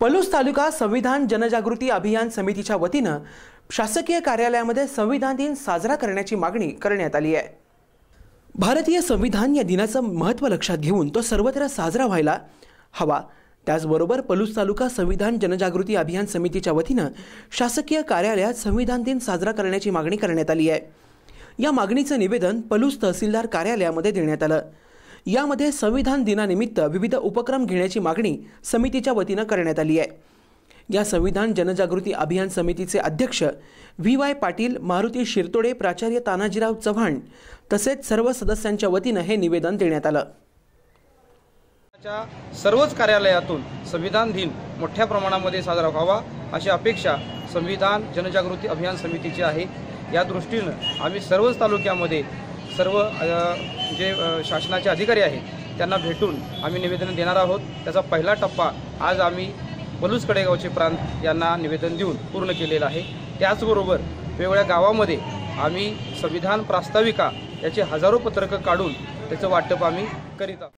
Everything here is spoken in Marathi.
पलूस तालुका संविधान जनजागृती अभियान समितीच्या वतीनं शासकीय कार्यालयामध्ये संविधान दिन साजरा करण्याची मागणी करण्यात आली आहे। भारतीय संविधान या दिनाचं महत्त्व लक्षात घेऊन तो सर्वत्र साजरा व्हायला हवा। त्याचबरोबर पलूस तालुका संविधान जनजागृती अभियान समितीच्या वतीनं शासकीय कार्यालयात संविधान दिन साजरा करण्याची मागणी करण्यात आली आहे। या मागणीचं निवेदन पलूस तहसीलदार कार्यालयामध्ये देण्यात आलं। यामध्ये संविधान दिनानिमित्त विविध उपक्रम घेण्याची मागणी समितीच्या वतीनं करण्यात आली आहे। या संविधान जनजागृती अभियान समितीचे अध्यक्ष व्ही.वाय. पाटील, मारुती शिरतोडे, प्राचार्य तानाजीराव चव्हाण तसेच सर्व सदस्यांच्या वतीनं हे निवेदन देण्यात आलं। सर्वच कार्यालयातून संविधान दिन मोठ्या प्रमाणामध्ये साजरा व्हावा अशी अपेक्षा संविधान जनजागृती अभियान समितीची आहे। या दृष्टीनं आम्ही सर्वच तालुक्यामध्ये सर्व जे शासनाचे अधिकारी आहेत त्यांना भेटून आम्ही निवेदन देणार आहोत। त्याचा पहिला टप्पा आज आम्ही पलूस कडेगावचे प्रांत यांना निवेदन देऊन पूर्ण केलेलं आहे। त्याचबरोबर वेगवेगळ्या गावामध्ये आम्ही संविधान प्रास्ताविका याचे हजारो पत्रकं काढून त्याचं वाटप आम्ही करीत आहोत।